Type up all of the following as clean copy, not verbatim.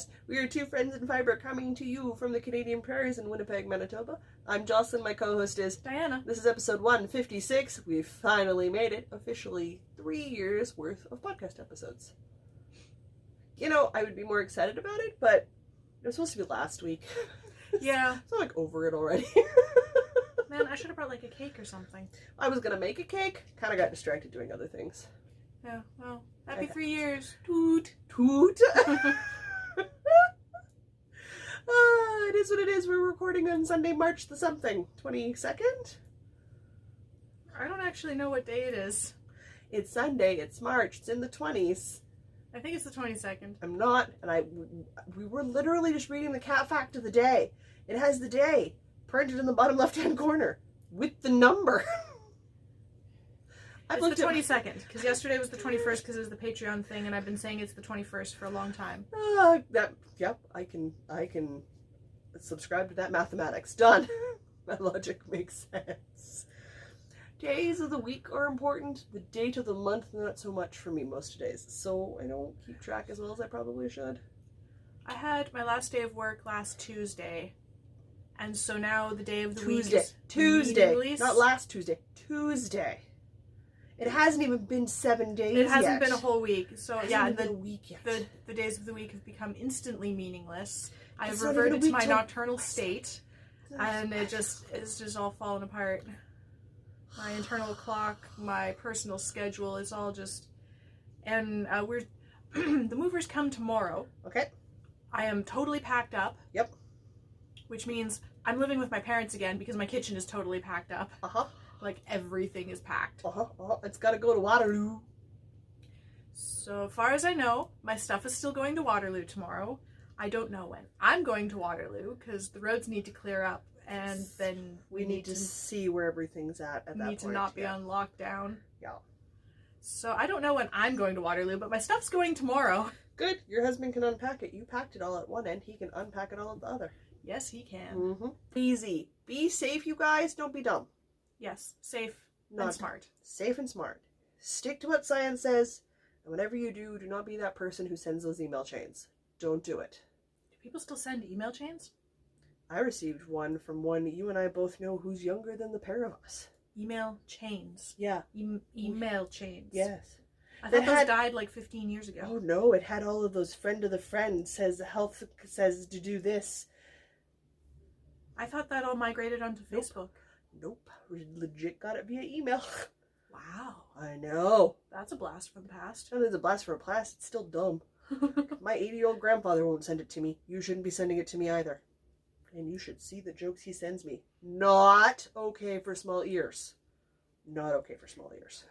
podcast. We are two friends in fiber coming to you from the Canadian prairies in Winnipeg, Manitoba. I'm Jocelyn, my co-host is Diana. This is episode 156. We've finally made it. Officially 3 years worth of podcast episodes. You know, I would be more excited about it, but it was supposed to be last week. Yeah. So I'm like over it already. Man, I should have brought like a cake or something. I was gonna make a cake, kind of got distracted doing other things. Yeah, well, happy 3 years. Toot. Toot. It is what it is. We're recording on Sunday, March the something, 22nd? I don't actually know what day it is. It's Sunday, it's March, it's in the 20s. I think it's the 22nd. I'm not, and we were literally just reading the cat fact of the day. It has the day printed in the bottom left-hand corner with the number. It's the 22nd, because yesterday was the 21st because it was the Patreon thing, and I've been saying it's the 21st for a long time. Yep, I can subscribe to that mathematics. Done. My logic makes sense. Days of the week are important. The date of the month, not so much for me most days. So I don't keep track as well as I probably should. I had my last day of work last Tuesday, and so now the day of the week Tuesday. is Tuesday. Not last Tuesday. Tuesday. It hasn't even been 7 days yet. It hasn't been a whole week. So yeah, been a week yet. The days of the week have become instantly meaningless. I have It's not even a reverted to week my till- nocturnal state, and it's just all fallen apart. My internal clock, my personal schedule is all just, and we're the movers come tomorrow. Okay. I am totally packed up. Yep. Which means I'm living with my parents again because my kitchen is totally packed up. Uh-huh. Like everything is packed. It's got to go to Waterloo. So far as I know, my stuff is still going to Waterloo tomorrow. I don't know when I'm going to Waterloo because the roads need to clear up, and then We need to see where everything's at that point. need to not be on lockdown. Yeah. So I don't know when I'm going to Waterloo, but my stuff's going tomorrow. Good. Your husband can unpack it. You packed it all at one end. He can unpack it all at the other. Yes, he can. Mm-hmm. Easy. Be safe, you guys. Don't be dumb. Yes, safe Not and smart. Safe and smart. Stick to what science says. And whatever you do, do not be that person who sends those email chains. Don't do it. Do people still send email chains? I received one from one you and I both know who's younger than the pair of us. Email chains. Yeah. Email chains. Yes. I That thought those had- died like 15 years ago. Oh no, it had all of those friend of the friend says health says to do this. I thought that all migrated onto Facebook. Nope. We legit got it via email. Wow. I know. That's a blast from the past. And it's a blast for a blast. It's still dumb. My 80-year-old grandfather won't send it to me. You shouldn't be sending it to me either. And you should see the jokes he sends me. Not okay for small ears. Not okay for small ears.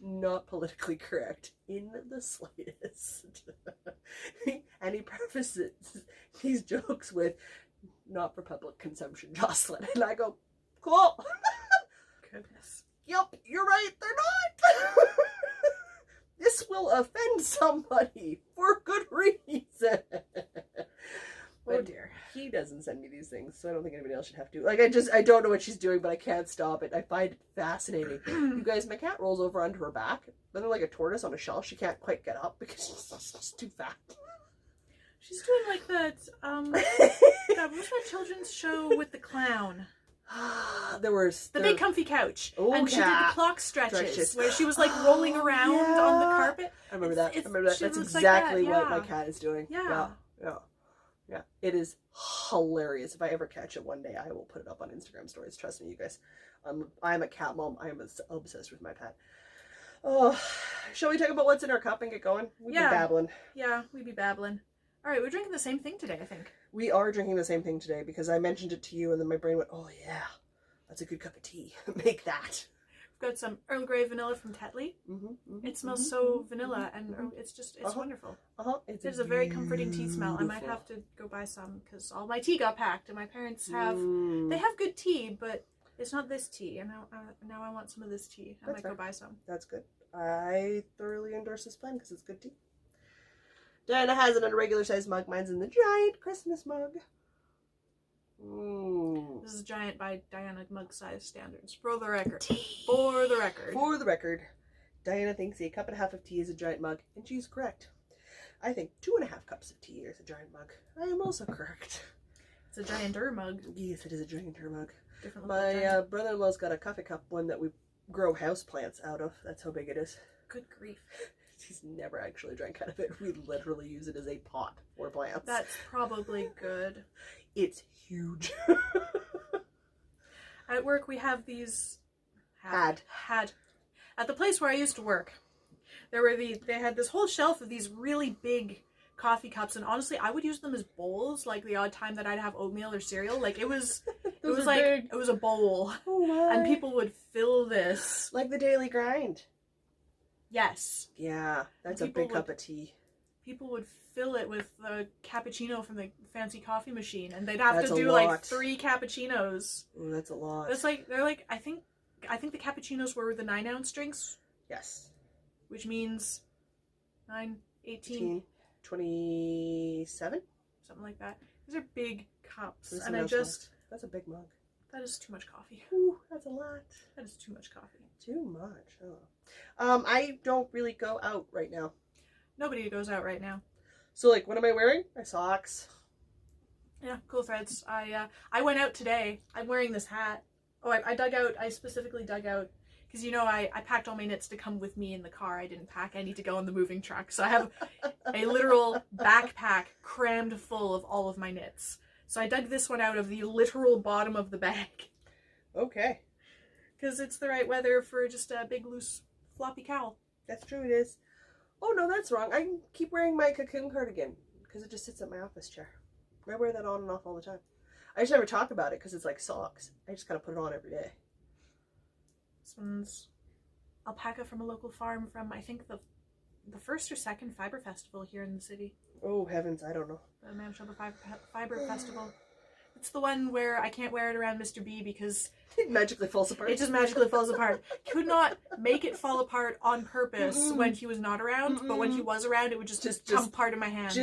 Not politically correct in the slightest. And he prefaces these jokes with, not for public consumption, Jocelyn. And I go, cool. Goodness. Yep, you're right, they're not. This will offend somebody for good reason. Oh dear. He doesn't send me these things, so I don't think anybody else should have to. Like, I don't know what she's doing, but I can't stop it. I find it fascinating. You guys, my cat rolls over onto her back. Then like a tortoise on a shelf. She can't quite get up because she's just too fat. She's doing like that, God, what was that children's show with the clown? The big comfy couch. Oh, and she did the clock stretches where she was like rolling around on the carpet. I remember that. That's looks exactly like that, what my yeah. cat is doing. Yeah. Yeah. It is hilarious. If I ever catch it one day, I will put it up on Instagram stories. Trust me, you guys. I'm a cat mom. I am obsessed with my pet. Oh, shall we talk about what's in our cup and get going? We'd be babbling. Yeah, we'd be babbling. All right, we're drinking the same thing today, I think. We are drinking the same thing today because I mentioned it to you and then my brain went, oh yeah, that's a good cup of tea. Make that. We've got some Earl Grey vanilla from Tetley. It smells so vanilla and it's wonderful. It's a very comforting tea smell. I might have to go buy some because all my tea got packed and my parents have, they have good tea, but it's not this tea. And now I want some of this tea. I might go buy some. That's good. I thoroughly endorse this plan because it's good tea. Diana has it in a regular size mug. Mine's in the giant Christmas mug. This is giant by Diana mug size standards. For the record. For the record. For the record. Diana thinks a cup and a half of tea is a giant mug, and she's correct. I think 2.5 cups of tea is a giant mug. I am also correct. It's a gianter mug. Yes, it is a gianter mug. Different My brother-in-law's got a coffee cup, one that we grow houseplants out of. That's how big it is. Good grief. He's never actually drank out of it. We literally use it as a pot for plants. That's probably good. It's huge. At work, we have these... Had. At the place where I used to work, they had this whole shelf of these really big coffee cups, and honestly, I would use them as bowls, like the odd time that I'd have oatmeal or cereal. Like, it was a bowl. Oh my. And people would fill this. Like the daily grind. Yes. Yeah, that's a big cup of tea. People would fill it with the cappuccino from the fancy coffee machine, and they'd have to do like 3 cappuccinos. Oh, that's a lot. It's like, they're like, I think the cappuccinos were the 9-ounce drinks. Yes. Which means 9, 18, 27? Something like that. These are big cups. That's and that's a big mug. That is too much coffee. Ooh, that's a lot. That is too much coffee. Too much. Oh. I don't really go out right now. Nobody goes out right now. So, like, what am I wearing? My socks. Yeah, cool threads. I went out today. I'm wearing this hat. Oh, I specifically dug out, because, you know, I packed all my knits to come with me in the car. I didn't pack any to go on the moving truck. So I have a literal backpack crammed full of all of my knits. So I dug this one out of the literal bottom of the bag. Okay. Because it's the right weather for just a big, loose, floppy cowl. That's true, it is. Oh, no, that's wrong. I keep wearing my cocoon cardigan because it just sits at my office chair. I wear that on and off all the time. I just never talk about it because it's like socks. I just kind of put it on every day. This one's alpaca from a local farm from, I think, the first or second Fiber Festival here in the city. Oh, heavens, I don't know. The Manitoba Fiber Festival. It's the one where I can't wear it around Mr. B because... It magically falls apart. It just magically falls apart. Could not make it fall apart on purpose when he was not around, but when he was around, it would just come part of my hands.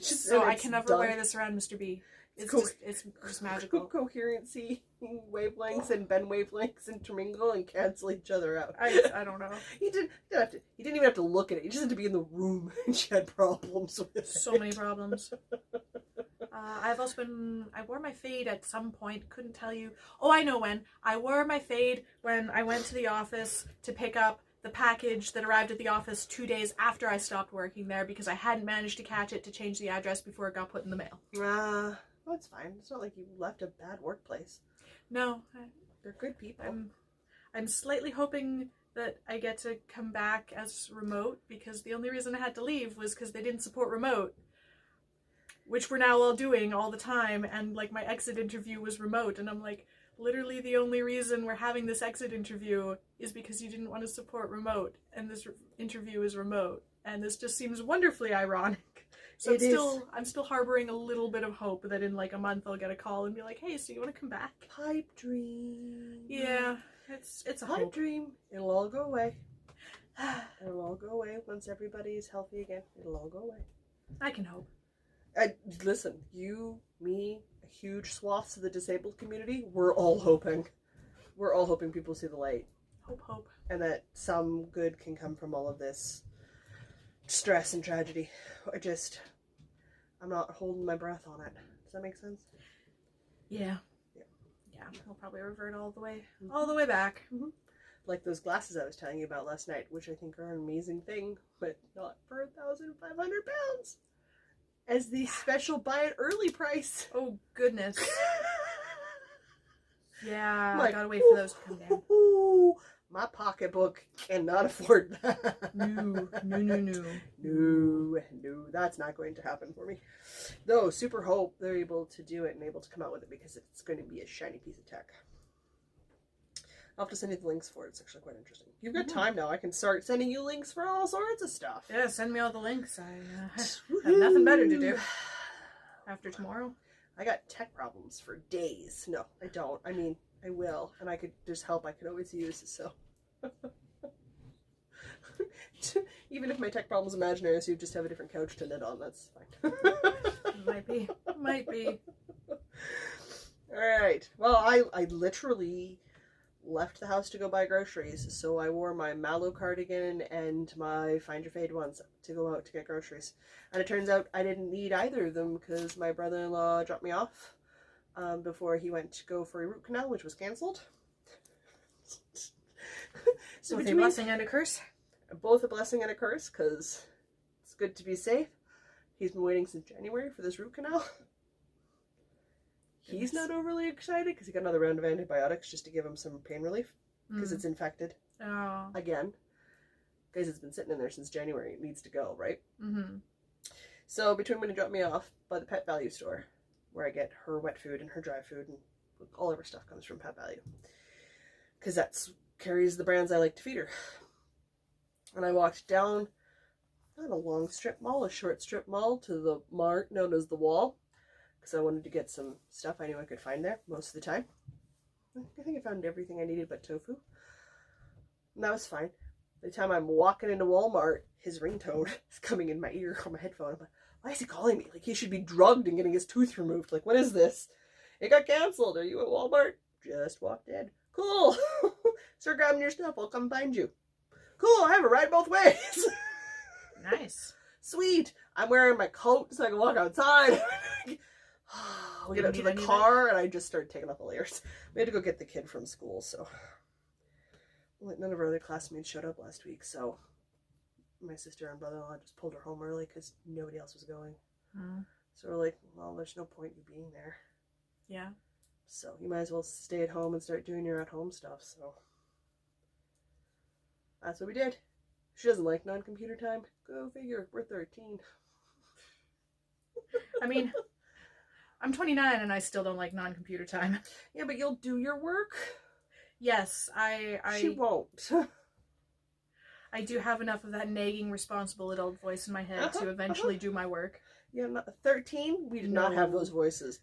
So I can never wear this around Mr. B. It's just magical. Coherency wavelengths and bend wavelengths intermingle and cancel each other out. I don't know. He didn't even have to look at it. He just had to be in the room, and she had problems with it. So many problems. I wore my fade at some point, couldn't tell you. Oh, I know when. I wore my fade when I went to the office to pick up the package that arrived at the office 2 days after I stopped working there because I hadn't managed to catch it to change the address before it got put in the mail. Well, it's fine. It's not like you left a bad workplace. No. They're good people. I'm slightly hoping that I get to come back as remote because the only reason I had to leave was because they didn't support remote. Which we're now all doing all the time, and like my exit interview was remote, and I'm like, literally the only reason we're having this exit interview is because you didn't want to support remote, and this interview is remote, and this just seems wonderfully ironic. So I'm still harboring a little bit of hope that in like a month I'll get a call and be like, hey, so you want to come back? Pipe dream. Yeah, it's a pipe hope. Dream. It'll all go away. It'll all go away once everybody is healthy again. It'll all go away. I can hope. Listen, you, me, huge swaths of the disabled community, we're all hoping. We're all hoping people see the light. Hope. And that some good can come from all of this stress and tragedy. I'm not holding my breath on it. Does that make sense? Yeah. I'll probably revert all the way back. Mm-hmm. Like those glasses I was telling you about last night, which I think are an amazing thing, but not for 1,500 pounds. As the special buy it early price. Oh, goodness. Yeah, like, I gotta wait for those to come down. My pocketbook cannot afford that. No, that's not going to happen for me. Though, super hope they're able to do it and able to come out with it because it's going to be a shiny piece of tech. I'll have to send you the links for it. It's actually quite interesting. You've got time now. I can start sending you links for all sorts of stuff. Yeah, send me all the links. I have nothing better to do after tomorrow. I got tech problems for days. No, I don't. I mean, I will. And there's help I could always use, so. Even if my tech problem's imaginary, so you just have a different couch to knit on, that's fine. Might be. Alright. Well, I literally left the house to go buy groceries, so I wore my Mallow cardigan and my Find Your Fade ones to go out to get groceries. And it turns out I didn't need either of them because my brother-in-law dropped me off before he went to go for a root canal, which was cancelled. So both a blessing and a curse? Both a blessing and a curse, because it's good to be safe. He's been waiting since January for this root canal. He's not overly excited because he got another round of antibiotics just to give him some pain relief because it's infected. Oh. Again. Guys, it's been sitting in there since January. It needs to go, right? Mm-hmm. So between when he dropped me off by the Pet Value store, where I get her wet food and her dry food, and all of her stuff comes from Pet Value. Because that's carries the brands I like to feed her. And I walked down, not a long strip mall, a short strip mall, to the mart known as the Wall. Because I wanted to get some stuff I knew I could find there most of the time. I think I found everything I needed but tofu. And that was fine. By the time I'm walking into Walmart, his ringtone is coming in my ear on my headphone. I'm like, why is he calling me? Like he should be drugged and getting his tooth removed. Like, what is this? It got canceled. Are you at Walmart? Just walked in. Cool. Start grabbing your stuff. I'll come find you. Cool. I have a ride both ways. Nice. Sweet. I'm wearing my coat so I can walk outside. We get up to the car and I just started taking off the layers. We had to go get the kid from school, so none of our other classmates showed up last week, so my sister and brother-in-law just pulled her home early because nobody else was going. So we're like, well, there's no point in being there. Yeah. So you might as well stay at home and start doing your at-home stuff, so that's what we did. She doesn't like non-computer time. Go figure, we're 13. I mean, I'm 29 and I still don't like non-computer time. Yeah, but you'll do your work. Yes, She won't. I do have enough of that nagging, responsible adult voice in my head to eventually do my work. Yeah, 13, we did not have those voices.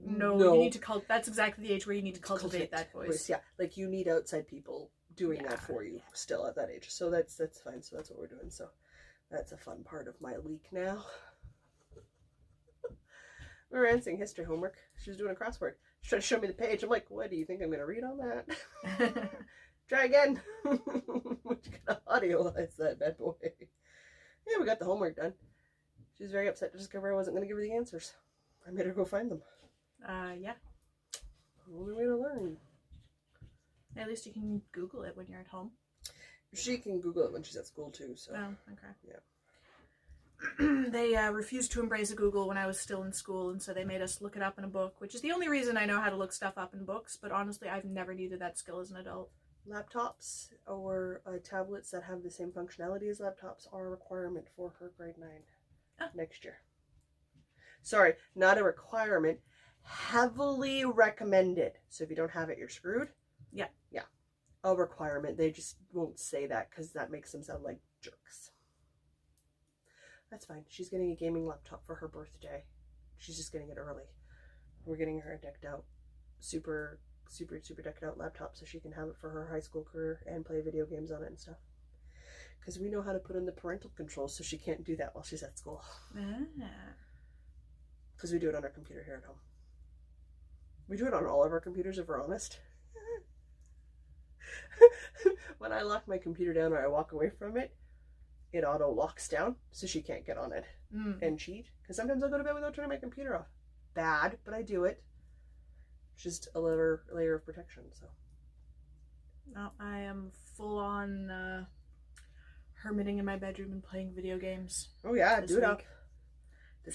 No, you need to that's exactly the age where you need to cultivate that voice. Yeah, like you need outside people doing that for you still at that age. So that's fine. So that's what we're doing. So that's a fun part of my week now. We were answering history homework. She was doing a crossword. She tried to show me the page. I'm like, what do you think I'm going to read on that? Try again. Which kind of audio-ized that bad boy. Yeah, we got the homework done. She was very upset to discover I wasn't going to give her the answers. I made her go find them. Yeah. Only way to learn. At least you can Google it when you're at home. She can Google it when she's at school too, so. Oh, okay. Yeah. They refused to embrace Google when I was still in school, and so they made us look it up in a book, which is the only reason I know how to look stuff up in books, but honestly, I've never needed that skill as an adult. Laptops or tablets that have the same functionality as laptops are a requirement for her grade 9 next year. Sorry, not a requirement. Heavily recommended. So if you don't have it, you're screwed. Yeah. Yeah. A requirement. They just won't say that because that makes them sound like jerks. That's fine. She's getting a gaming laptop for her birthday. She's just getting it early. We're getting her a decked out, super decked out laptop so she can have it for her high school career and play video games on it and stuff. Because we know how to put in the parental controls so she can't do that while she's at school. Because we do it on our computer here at home. We do it on all of our computers if we're honest. When I lock my computer down or I walk away from it, it auto locks down so she can't get on it and cheat. Because sometimes I'll go to bed without turning my computer off. Bad, but I do it. Just a layer of protection. So. No, I am full on hermiting in my bedroom and playing video games. Oh yeah, do it up.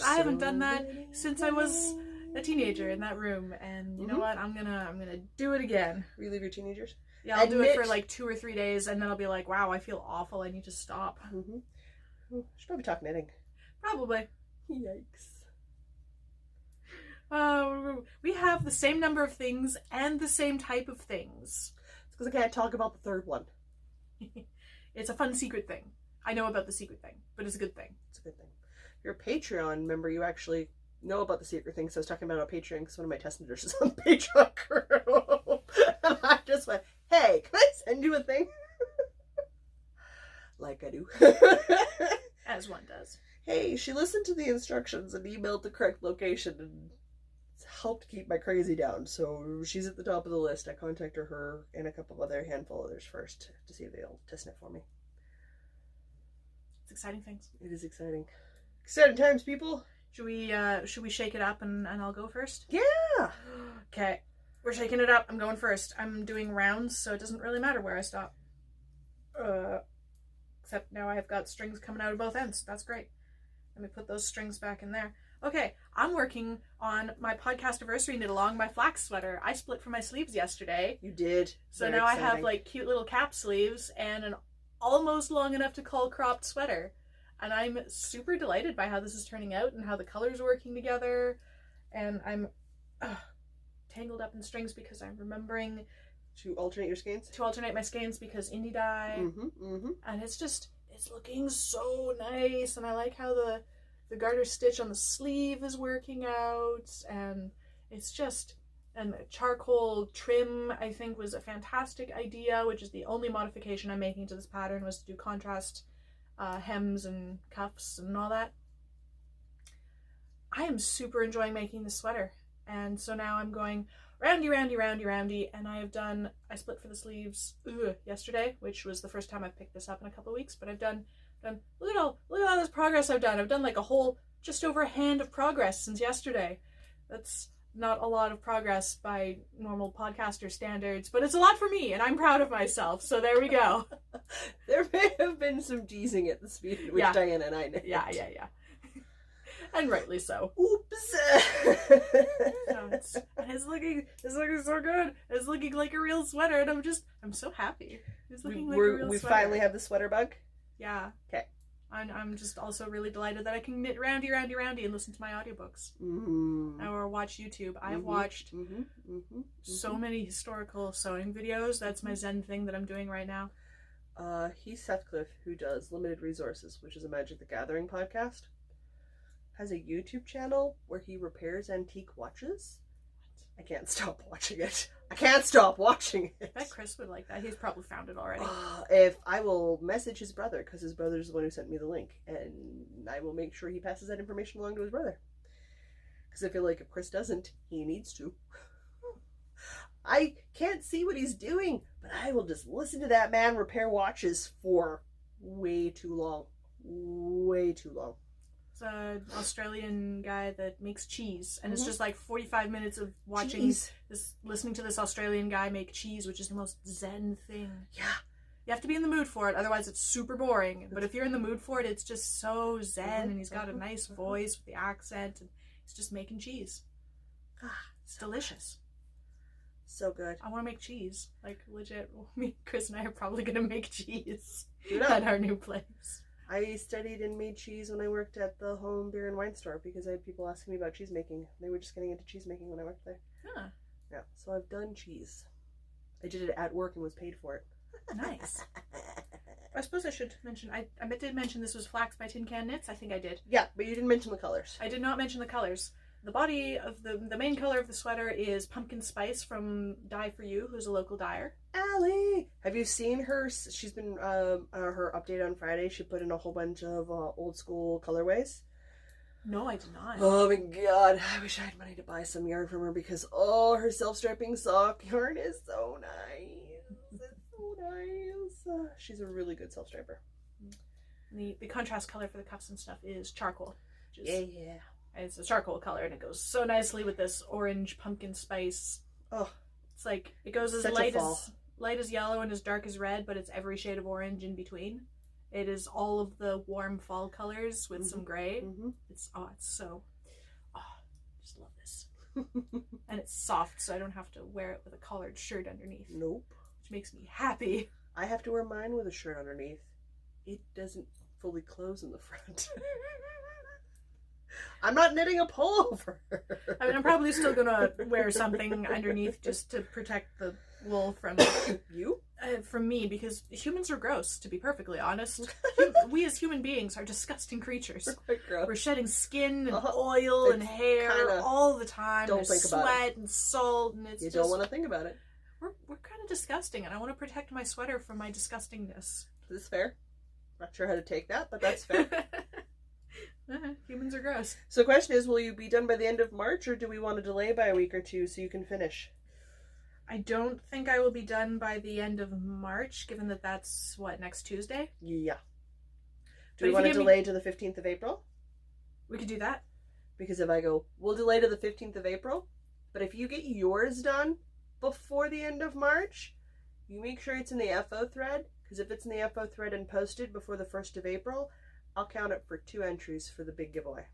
I haven't done that since I was a teenager in that room, and you know what? I'm gonna do it again. Relive your teenagers. Yeah, I'll do it for like 2 or 3 days, and then I'll be like, wow, I feel awful. I need to stop. Should probably talk knitting. Probably. Yikes. We have the same number of things and the same type of things. It's because I can't talk about the third one. It's a fun secret thing. I know about the secret thing, but it's a good thing. It's a good thing. If you're a Patreon member, you actually know about the secret thing. So I was talking about it on Patreon because one of my test knitters is on the Patreon crew. And I just went, hey, can I send you a thing? Like I do. As one does. Hey, she listened to the instructions and emailed the correct location and helped keep my crazy down. So she's at the top of the list. I contacted her and a couple of handful others first to see if they'll test it for me. It's exciting things. It is exciting. Exciting times, people. Should we shake it up and I'll go first? Yeah. Okay. We're shaking it up. I'm going first. I'm doing rounds, so it doesn't really matter where I stop. Except now I've got strings coming out of both ends. That's great. Let me put those strings back in there. Okay, I'm working on my podcast anniversary knit along my flax sweater. I split for my sleeves yesterday. You did. So very now exciting. I have like cute little cap sleeves and an almost long enough to call cropped sweater. And I'm super delighted by how this is turning out and how the colors are working together. And I'm tangled up in strings because I'm remembering to alternate your skeins? To alternate my skeins because indie dye. And it's looking so nice. And I like how the garter stitch on the sleeve is working out. And it's just, and the charcoal trim I think was a fantastic idea, which is the only modification I'm making to this pattern, was to do contrast hems and cuffs and all that. I am super enjoying making this sweater. And so now I'm going roundy, and I split for the sleeves yesterday, which was the first time I've picked this up in a couple of weeks, but I've done, look at all this progress I've done. I've done like a whole, just over a hand of progress since yesterday. That's not a lot of progress by normal podcaster standards, but it's a lot for me, and I'm proud of myself, so there we go. There may have been some teasing at the speed at which Diana and I knit. Yeah. And rightly so. Oops. It's looking so good. It's looking like a real sweater, and I'm so happy. It's looking like a real we sweater. Finally have the sweater bug? Yeah. Okay. I'm just also really delighted that I can knit roundy and listen to my audiobooks. Or watch YouTube. I've watched so many historical sewing videos. That's my Zen thing that I'm doing right now. Heath Sethcliffe, who does Limited Resources, which is a Magic the Gathering podcast, has a YouTube channel where he repairs antique watches. I can't stop watching it. I bet Chris would like that. He's probably found it already. If I will message his brother, because his brother's the one who sent me the link, and I will make sure he passes that information along to his brother. Because I feel like if Chris doesn't, he needs to. I can't see what he's doing, but I will just listen to that man repair watches for way too long. Way too long. It's an Australian guy that makes cheese, and it's just like 45 minutes of watching listening to this Australian guy make cheese, which is the most zen thing. Yeah. You have to be in the mood for it, otherwise it's super boring. But if you're in the mood for it, it's just so zen, and he's got a nice voice with the accent, and he's just making cheese. It's delicious. So good. I want to make cheese. Like, legit, me, Chris, and I are probably going to make cheese at our new place. I studied and made cheese when I worked at the home beer and wine store because I had people asking me about cheese making. They were just getting into cheese making when I worked there. Huh. Yeah, so I've done cheese. I did it at work and was paid for it. Nice. I suppose I should mention, I did mention this was Flax by Tin Can Knits. I think I did. Yeah, but you didn't mention the colors. I did not mention the colors. The body of the main color of the sweater is Pumpkin Spice from Dye For You, who's a local dyer. Allie! Have you seen her? She's been, her update on Friday, she put in a whole bunch of old school colorways. No, I did not. Oh my god, I wish I had money to buy some yarn from her because, her self-striping sock yarn is so nice. It's so nice. She's a really good self-striper. The contrast color for the cuffs and stuff is charcoal. Yeah. It's a charcoal color, and it goes so nicely with this orange pumpkin spice. Oh, it's like it goes as light as yellow and as dark as red, but it's every shade of orange in between. It is all of the warm fall colors with some gray. It's so. Just love this. And it's soft, so I don't have to wear it with a collared shirt underneath. Nope. Which makes me happy. I have to wear mine with a shirt underneath. It doesn't fully close in the front. I'm not knitting a pullover. I mean, I'm probably still gonna wear something underneath just to protect the wool from you, from me, because humans are gross. To be perfectly honest, we as human beings are disgusting creatures. We're quite gross. We're shedding skin and oil and hair all the time. Don't think about sweat and salt, and it's you don't want to think about it. We're kind of disgusting, and I want to protect my sweater from my disgustingness. Is this fair? Not sure how to take that, but that's fair. Humans are gross. So the question is, will you be done by the end of March, or do we want to delay by a week or two so you can finish? I don't think I will be done by the end of March, given that that's, next Tuesday? Yeah. Do we want to delay to the 15th of April? We could do that. Because if I go, we'll delay to the 15th of April, but if you get yours done before the end of March, you make sure it's in the FO thread, because if it's in the FO thread and posted before the 1st of April, I'll count it for 2 entries for the big giveaway.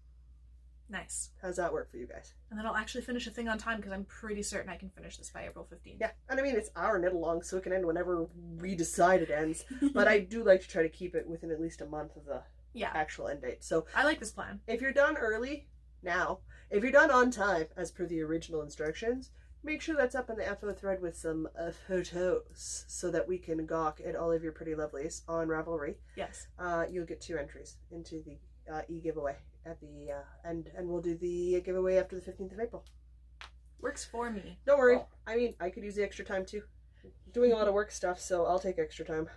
Nice. How's that work for you guys? And then I'll actually finish a thing on time, because I'm pretty certain I can finish this by April 15th. Yeah, and I mean, it's our knit along, so it can end whenever we decide it ends, but I do like to try to keep it within at least a month of the actual end date. So I like this plan. If you're done early, now, if you're done on time, as per the original instructions, make sure that's up in the FO thread with some photos so that we can gawk at all of your pretty lovelies on Ravelry. Yes. You'll get 2 entries into the e-giveaway at the and we'll do the giveaway after the 15th of April. Works for me. Don't worry. Oh. I mean, I could use the extra time too. I'm doing a lot of work stuff, so I'll take extra time.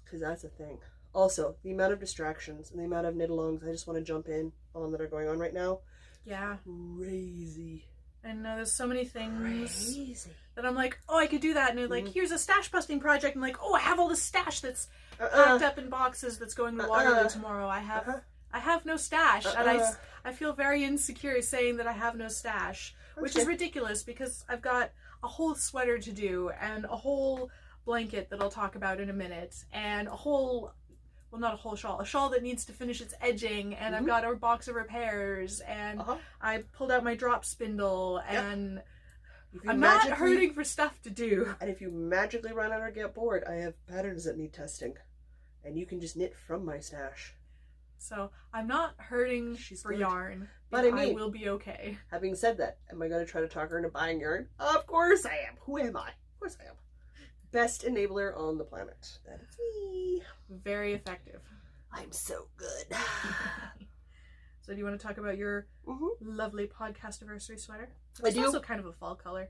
Because that's a thing. Also, the amount of distractions and the amount of knit-alongs I just want to jump in on that are going on right now. Yeah. Crazy. I know there's so many things that I'm like, oh, I could do that. And they're like, here's a stash busting project. And like, oh, I have all this stash that's packed up in boxes that's going to Waterloo tomorrow. I have no stash. And I feel very insecure saying that I have no stash, which is ridiculous because I've got a whole sweater to do and a whole blanket that I'll talk about in a minute and a whole... Well, not a whole shawl. A shawl that needs to finish its edging, and I've got a box of repairs, and I pulled out my drop spindle, and I'm not hurting for stuff to do. And if you magically run out or get bored, I have patterns that need testing, and you can just knit from my stash. So I'm not hurting for yarn, but I will be okay. Having said that, am I going to try to talk her into buying yarn? Of course I am. Who am I? Of course I am. Best enabler on the planet. That is me. Very effective. I'm so good. So do you want to talk about your lovely podcast anniversary sweater? I do. It's also kind of a fall color.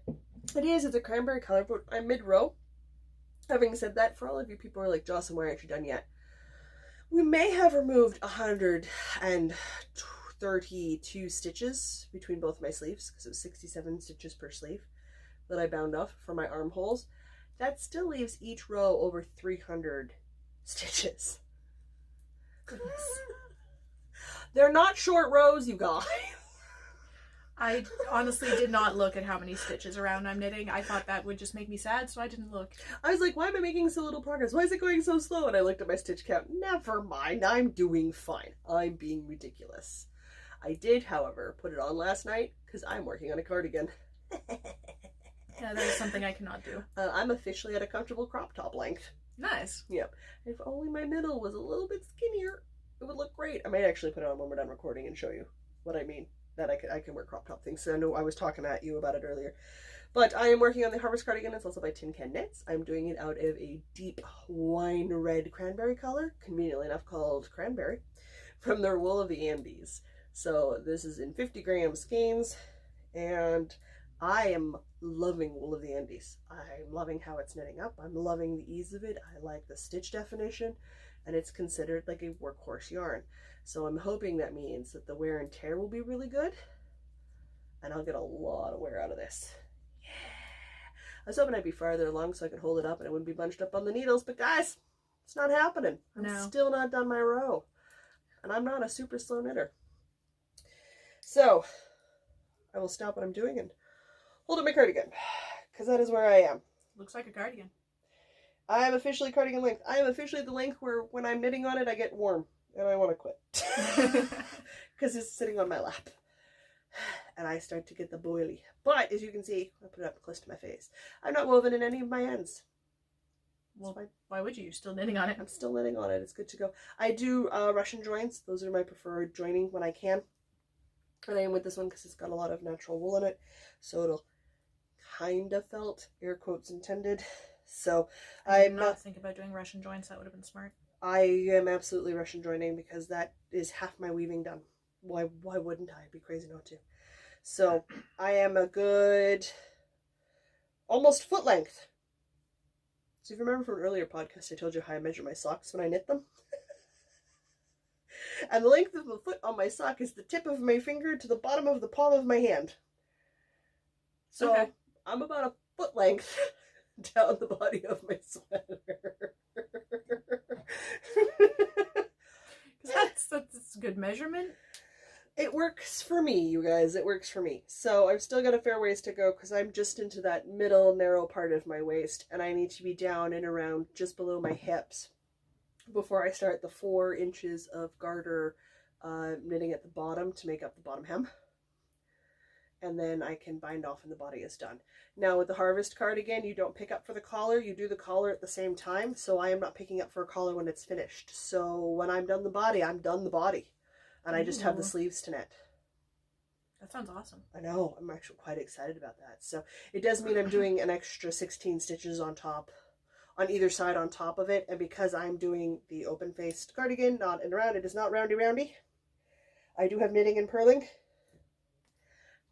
It is. It's a cranberry color, but I'm mid-row. Having said that, for all of you people who are like, Jocelyn, why aren't you done yet? We may have removed 132 stitches between both my sleeves, because it was 67 stitches per sleeve that I bound off for my armholes. That still leaves each row over 300 stitches. Goodness. They're not short rows, you guys. I honestly did not look at how many stitches around I'm knitting. I thought that would just make me sad, so I didn't look. I was like, why am I making so little progress? Why is it going so slow? And I looked at my stitch count. Never mind, I'm doing fine. I'm being ridiculous. I did, however, put it on last night because I'm working on a cardigan. Yeah, that is something I cannot do. I'm officially at a comfortable crop top length. Nice. Yep. If only my middle was a little bit skinnier, it would look great. I might actually put it on when we're done recording and show you what I mean. That I can wear crop top things. So I know I was talking at you about it earlier. But I am working on the Harvest cardigan. It's also by Tin Can Knits. I'm doing it out of a deep wine red cranberry color, conveniently enough called cranberry, from their Wool of the Andes. So this is in 50 gram skeins, and I am loving Wool of the Andes. I'm loving how it's knitting up. I'm loving the ease of it. I like the stitch definition, and it's considered like a workhorse yarn. So I'm hoping that means that the wear and tear will be really good, and I'll get a lot of wear out of this. Yeah. I was hoping I'd be farther along so I could hold it up and it wouldn't be bunched up on the needles, but guys, it's not happening. I'm still not done my row, and I'm not a super slow knitter. So I will stop what I'm doing and hold up my cardigan, because that is where I am. Looks like a cardigan. I am officially cardigan length. I am officially the length where when I'm knitting on it, I get warm and I want to quit. Because it's sitting on my lap. And I start to get the boily. But as you can see, I put it up close to my face. I'm not woven in any of my ends. Well, why would you? You're still knitting on it. I'm still knitting on it. It's good to go. I do Russian joints. Those are my preferred joining when I can. And I am with this one because it's got a lot of natural wool in it. So it'll kind of felt, air quotes intended. So I did not think about doing Russian joints. That would have been smart. I am absolutely Russian joining because that is half my weaving done. Why wouldn't I? It'd be crazy not to. So I am a good almost foot length. So if you remember from an earlier podcast, I told you how I measure my socks when I knit them. And the length of the foot on my sock is the tip of my finger to the bottom of the palm of my hand. So okay. I'm about a foot length down the body of my sweater. that's a good measurement. It works for me, you guys. It works for me. So I've still got a fair ways to go because I'm just into that middle narrow part of my waist, and I need to be down and around just below my hips before I start the 4 inches of garter knitting at the bottom to make up the bottom hem. And then I can bind off and the body is done. Now with the Harvest cardigan, you don't pick up for the collar, you do the collar at the same time, so I am not picking up for a collar when it's finished. So when I'm done the body, I'm done the body. And I just have the sleeves to knit. That sounds awesome. I know, I'm actually quite excited about that. So it does mean I'm doing an extra 16 stitches on top, on either side on top of it. And because I'm doing the open-faced cardigan, not and around, it is not roundy. I do have knitting and purling.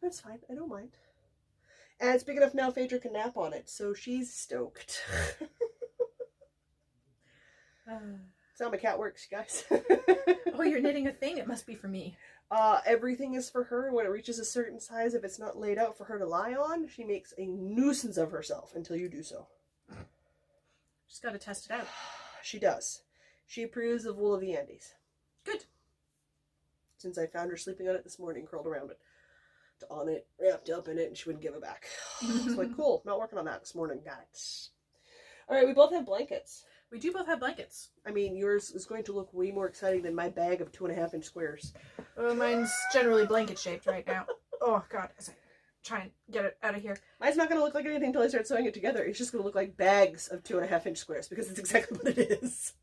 That's fine, I don't mind. And it's big enough now Phaedra can nap on it, so she's stoked. That's how my cat works, you guys. Oh, you're knitting a thing? It must be for me. Everything is for her. When it reaches a certain size, if it's not laid out for her to lie on, she makes a nuisance of herself until you do so. Just gotta test it out. She does. She approves of wool of the Andes. Good. Since I found her sleeping on it this morning, curled around it, on it, wrapped up in it, and she wouldn't give it back. It's like, cool, not working on that this morning, got it. Alright, we both have blankets. We do both have blankets. I mean, yours is going to look way more exciting than my bag of 2.5-inch squares. Mine's generally blanket shaped right now. Oh, God. As I try and get it out of here. Mine's not going to look like anything until I start sewing it together. It's just going to look like bags of 2.5-inch squares because it's exactly what it is.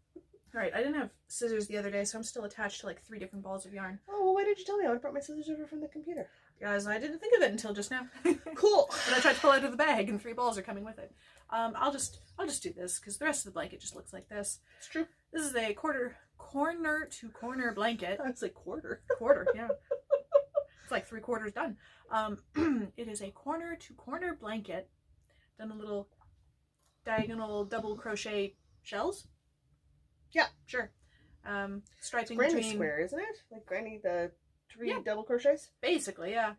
Right, I didn't have scissors the other day, so I'm still attached to like 3 different balls of yarn. Oh, well, why did you tell me? I would have brought my scissors over from the computer. Guys, I didn't think of it until just now. Cool. And I tried to pull it out of the bag, and 3 balls are coming with it. I'll just do this because the rest of the blanket just looks like this. It's true. This is a corner to corner blanket. I was like quarter. Quarter, yeah. It's like 3/4 done. It is a corner to corner blanket. Done a little diagonal double crochet shells. Yeah, sure. Striping it's Granny between square, isn't it? Like Granny, the 3 double crochets. Basically, yeah.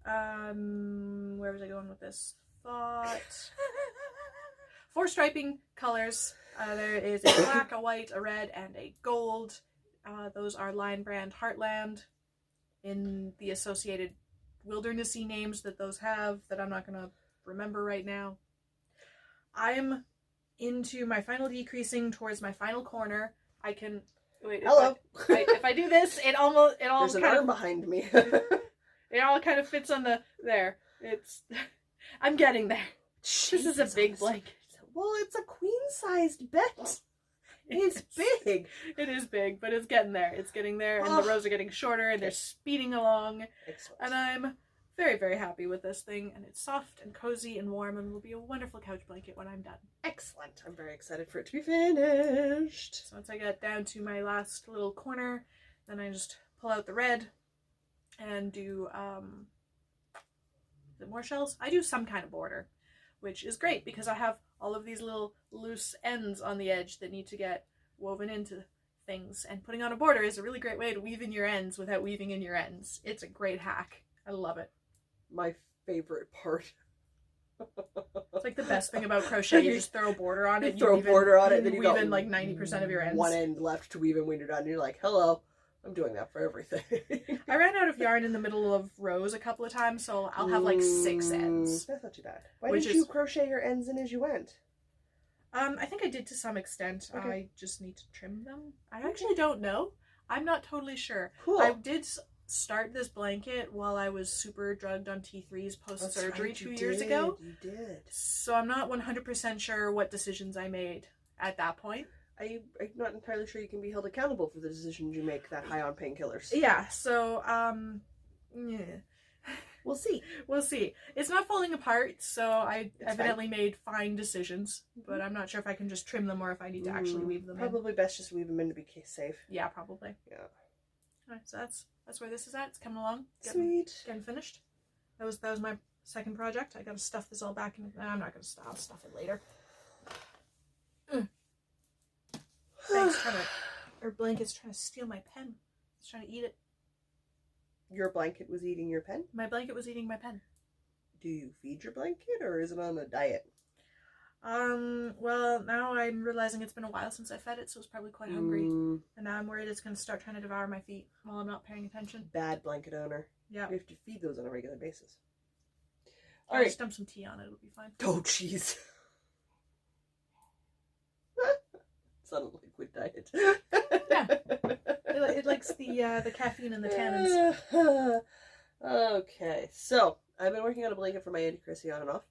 Where was I going with this thought? 4 striping colors. There is a black, a white, a red, and a gold. Those are Lion Brand Heartland in the associated wildernessy names that those have that I'm not going to remember right now. I'm into my final decreasing towards my final corner. I can wait. Hello. If I do this, it all There's an arm behind me. It all kind of fits on the there. I'm getting there. Jesus, this is a big blanket. Well, it's a queen-sized bed. It's big. It is big, but it's getting there. It's getting there, and the rows are getting shorter, and they're speeding along. Excellent. And I'm very, very happy with this thing, and it's soft and cozy and warm, and will be a wonderful couch blanket when I'm done. Excellent. I'm very excited for it to be finished. So once I get down to my last little corner, then I just pull out the red and do, is it more shells? I do some kind of border, which is great because I have all of these little loose ends on the edge that need to get woven into things. And putting on a border is a really great way to weave in your ends without weaving in your ends. It's a great hack. I love it. My favorite part. It's like the best thing about crochet. You just throw a border on it. You throw a border on it, then you weave in like 90% of your ends. One end left to weave in when you're done. And you're like, hello, I'm doing that for everything. I ran out of yarn in the middle of rows a couple of times, so I'll have like 6 ends. That's not too bad. Why didn't you crochet your ends in as you went? I think I did to some extent. Okay. I just need to trim them. I actually don't know. I'm not totally sure. Cool. I did start this blanket while I was super drugged on T3s post-surgery 2 years ago. You did. So I'm not 100% sure what decisions I made at that point. I'm not entirely sure you can be held accountable for the decisions you make that high on painkillers. Yeah, so, yeah. We'll see. We'll see. It's not falling apart, so I evidently made fine decisions, but I'm not sure if I can just trim them or if I need to actually weave them Probably best just weave them in to be case safe. Yeah, probably. Yeah. Alright, so that's where this is at. It's coming along. Sweet. Getting finished. That was my second project. I gotta stuff this all back in. I'm not gonna I'll stuff it later. Thanks, trying to Our blanket's trying to steal my pen. It's trying to eat it. Your blanket was eating your pen? My blanket was eating my pen. Do you feed your blanket, or is it on a diet? Well, now I'm realizing it's been a while since I fed it, so it's probably quite hungry. And now I'm worried it's going to start trying to devour my feet while I'm not paying attention. Bad blanket owner. Yeah. You have to feed those on a regular basis. I'll just dump some tea on it, it'll be fine. Oh, jeez. It's on a liquid diet. Yeah. It likes the caffeine and the tannins. Okay, so I've been working on a blanket for my Auntie Chrissy on and off.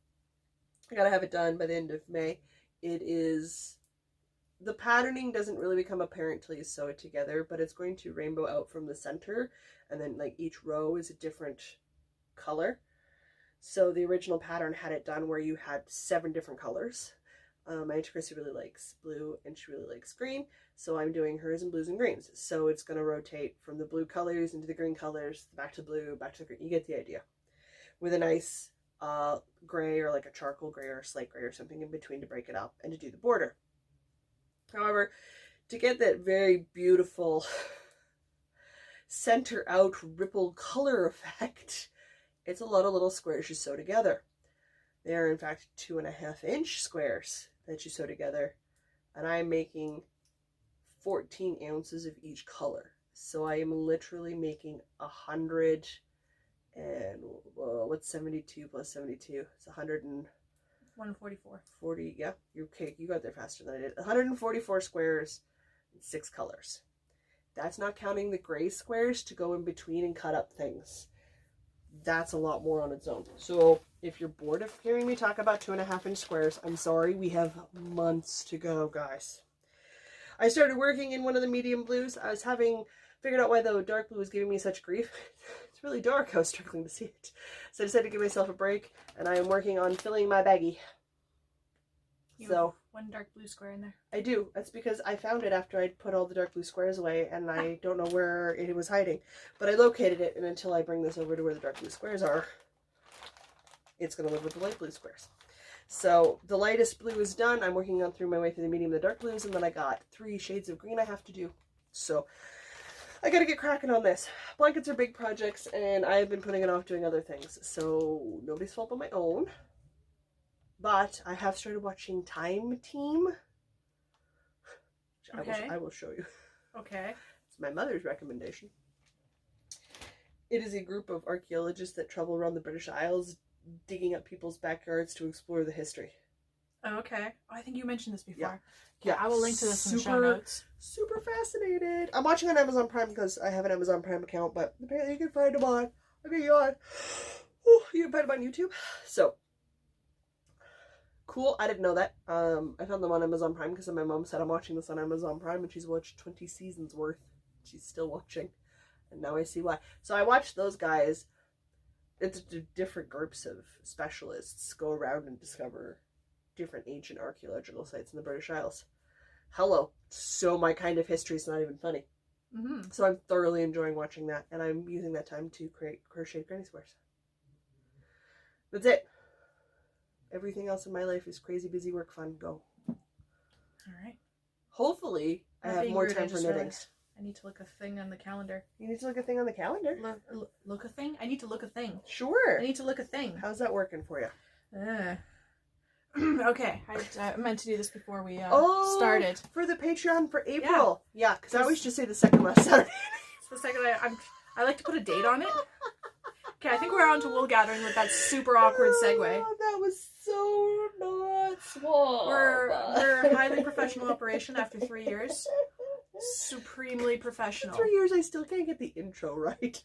I gotta have it done by the end of May. It is... The patterning doesn't really become apparent till you sew it together, but it's going to rainbow out from the center, and then like each row is a different color. So the original pattern had it done where you had 7 different colors. My Auntie Chrissy really likes blue and she really likes green, so I'm doing hers in blues and greens. So it's going to rotate from the blue colors into the green colors, back to blue, back to green. You get the idea. With a nice gray or like a charcoal gray or a slate gray or something in between to break it up and to do the border. However, to get that very beautiful center out ripple color effect, it's a lot of little squares you sew together. They are in fact 2.5-inch squares that you sew together, and I'm making 14 ounces of each color. So I am literally making 100 and what's 72 plus 72? It's 144. 40, yeah, okay, you got there faster than I did. 144 squares in 6 colors. That's not counting the gray squares to go in between and cut up things. That's a lot more on its own. So if you're bored of hearing me talk about 2.5-inch squares, I'm sorry, we have months to go, guys. I started working in one of the medium blues. I was figured out why the dark blue was giving me such grief. It's really dark. I was struggling to see it. So I decided to give myself a break, and I am working on filling my baggie. You have 1 dark blue square in there. I do. That's because I found it after I'd put all the dark blue squares away, and I don't know where it was hiding. But I located it, and until I bring this over to where the dark blue squares are, it's going to live with the light blue squares. So the lightest blue is done. I'm working on through my way through the medium and the dark blues, and then I got 3 shades of green I have to do. So I got to get cracking on this. Blankets are big projects, and I've been putting it off doing other things. So nobody's fault but my own. But I have started watching Time Team. Okay. I will show you. Okay. It's my mother's recommendation. It is a group of archaeologists that travel around the British Isles digging up people's backyards to explore the history. Oh, okay. Oh, I think you mentioned this before. Yeah. I will link to this in the show notes. Super fascinated. I'm watching on Amazon Prime because I have an Amazon Prime account, but apparently you can find them on. Okay, yawn. You can find them on YouTube. So cool. I didn't know that. I found them on Amazon Prime because my mom said I'm watching this on Amazon Prime, and she's watched 20 seasons worth. She's still watching, and now I see why. So I watched those guys. It's different groups of specialists go around and discover different ancient archaeological sites in the British Isles. Hello. So my kind of history is not even funny. Mm-hmm. So I'm thoroughly enjoying watching that, and I'm using that time to create crochet granny squares. That's it. Everything else in my life is crazy, busy, work, fun, go. Alright. Hopefully, I have more time for knitting. I need to look a thing on the calendar. You need to look a thing on the calendar? Look a thing? I need to look a thing. Sure. I need to look a thing. How's that working for you? Okay. I meant to do this before we started. For the Patreon for April. Yeah, because I always just say the second last Saturday. It's the second I like to put a date on it. Okay, I think we're on to wool gathering with that super awkward segue. Oh, that was so not small. We're a highly professional operation after 3 years. Supremely professional. 3 years, I still can't get the intro right.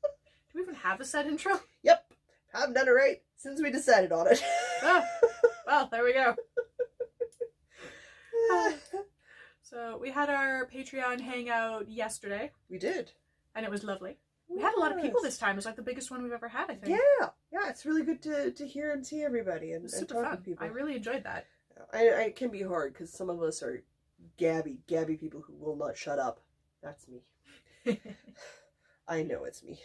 Do we even have a set intro? Yep. Haven't done it right since we decided on it. Oh, well, there we go. So we had our Patreon hangout yesterday. We did. And it was lovely. We had a lot of people this time. It was like the biggest one we've ever had, I think. Yeah, it's really good to hear and see everybody and super talk fun. with people. I really enjoyed that. It can be hard because some of us are gabby people who will not shut up. That's me. I know it's me.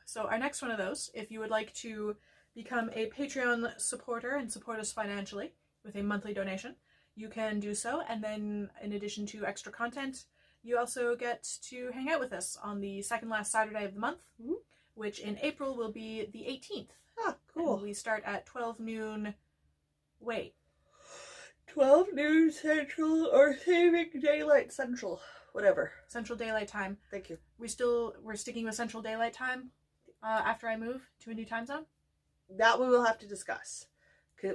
So our next one of those, if you would like to become a Patreon supporter and support us financially with a monthly donation, you can do so. And then in addition to extra content, you also get to hang out with us on the second last Saturday of the month, which in April will be the 18th. Ah, cool. And we start at 12 noon. Wait. 12 noon Central or Saving Daylight Central. Whatever. Central Daylight Time. Thank you. We're sticking with Central Daylight Time after I move to a new time zone? That we will have to discuss.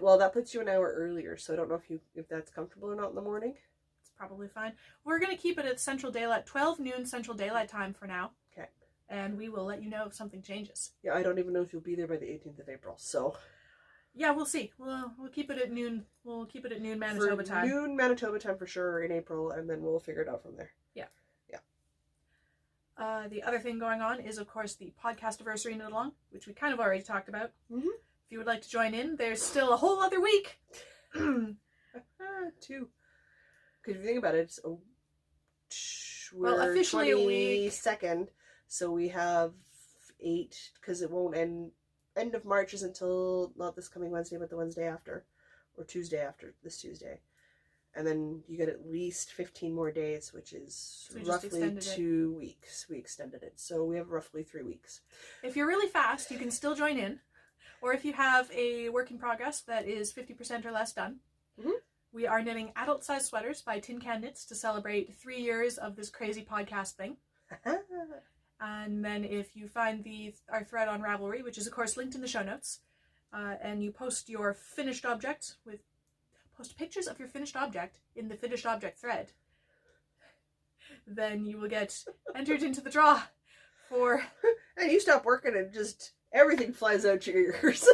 Well, that puts you an hour earlier, so I don't know if that's comfortable or not in the morning. It's probably fine. We're going to keep it at 12 noon Central Daylight Time for now. Okay. And we will let you know if something changes. Yeah, I don't even know if you'll be there by the 18th of April, so... Yeah, we'll see. We'll keep it at noon. We'll keep it at noon Manitoba time. Noon Manitoba time for sure in April, and then we'll figure it out from there. Yeah. The other thing going on is, of course, the podcast anniversary knit along, which we kind of already talked about. Mm-hmm. If you would like to join in, there's still a whole other week. 2. Because if you think about it, we're officially 22nd, so we have 8, because it won't end of March is until not this coming Wednesday, but the Wednesday after, or Tuesday after this Tuesday. And then you get at least 15 more days, which is roughly 2 weeks. We extended it. So we have roughly 3 weeks. If you're really fast, you can still join in. Or if you have a work in progress that is 50% or less done, we are knitting adult-sized sweaters by Tin Can Knits to celebrate 3 years of this crazy podcast thing. And then if you find our thread on Ravelry, which is, of course, linked in the show notes, and you post your finished object post pictures of your finished object in the finished object thread, then you will get entered into the draw for... And you stop working and just everything flies out your ears.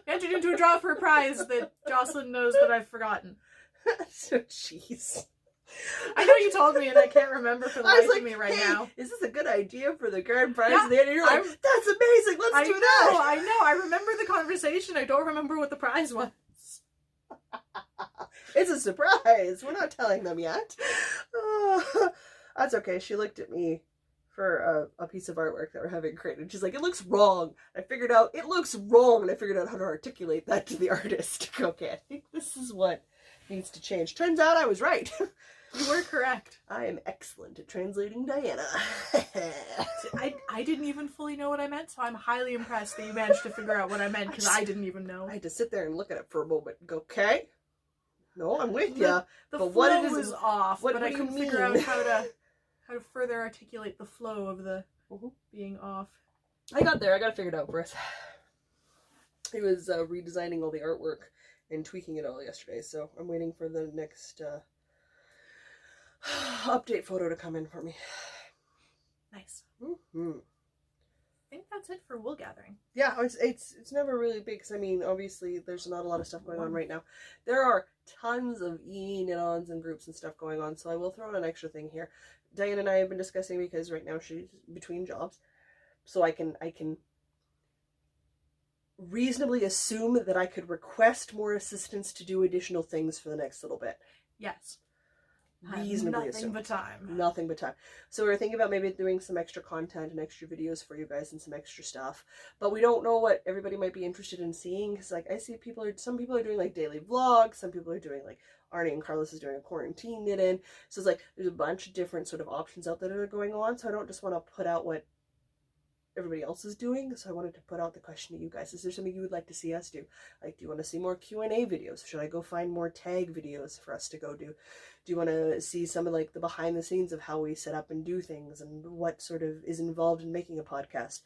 Entered into a draw for a prize that Jocelyn knows that I've forgotten. So, jeez. I know you told me and I can't remember for the life of me right now. Is this a good idea for the grand prize? Yeah, at the end? And you're like, that's amazing, let's do that. I know, I remember the conversation. I don't remember what the prize was. It's a surprise. We're not telling them yet. That's okay. She looked at me for a piece of artwork that we're having created. She's like, it looks wrong. I figured out, it looks wrong. And I figured out how to articulate that to the artist. Okay, I think this is what needs to change. Turns out I was right. You were correct. I am excellent at translating Diana. I didn't even fully know what I meant, so I'm highly impressed that you managed to figure out what I meant, because I didn't even know. I had to sit there and look at it for a moment and go, okay, no, I'm with you. The flow was off, but I couldn't figure out how to further articulate the flow of the being off. I got there. I got it figured out for us. He was redesigning all the artwork and tweaking it all yesterday, so I'm waiting for the next update photo to come in for me. Nice. Mm-hmm. I think that's it for wool gathering. Yeah, it's never really big, because I mean, obviously there's not a lot of stuff going on right now. There are tons of knit-ons and groups and stuff going on, so I will throw in an extra thing here. Diane and I have been discussing, because right now she's between jobs, so I can reasonably assume that I could request more assistance to do additional things for the next little bit. Yes. Reasonably nothing but time. Nothing but time. So we're thinking about maybe doing some extra content and extra videos for you guys and some extra stuff. But we don't know what everybody might be interested in seeing, because like I see some people are doing like daily vlogs, some people are doing like Arnie and Carlos is doing a quarantine knit in. So it's like there's a bunch of different sort of options out there that are going on. So I don't just want to put out what everybody else is doing, so I wanted to put out the question to you guys. Is there something you would like to see us do? Like, do you want to see more Q&A videos? Should I go find more tag videos for us to go do? Do you want to see some of like the behind the scenes of how we set up and do things and what sort of is involved in making a podcast?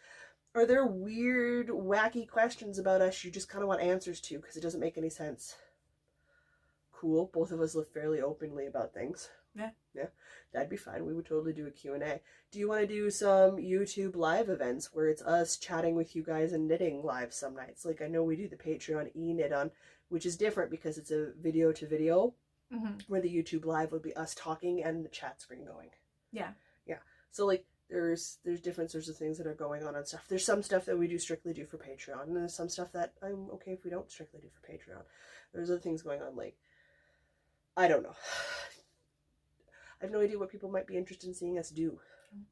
Are there weird, wacky questions about us you just kind of want answers to because it doesn't make any sense? Cool. Both of us live fairly openly about things. Yeah, that'd be fine. We would totally do a Q&A. Do you want to do some YouTube live events where it's us chatting with you guys and knitting live some nights? Like I know we do the Patreon e-knit on, which is different because it's a video to video, where the YouTube live would be us talking and the chat screen going. Yeah. So like there's different sorts of things that are going on and stuff. There's some stuff that we strictly do for Patreon, and there's some stuff that I'm okay if we don't strictly do for Patreon. There's other things going on, like I don't know. I have no idea what people might be interested in seeing us do.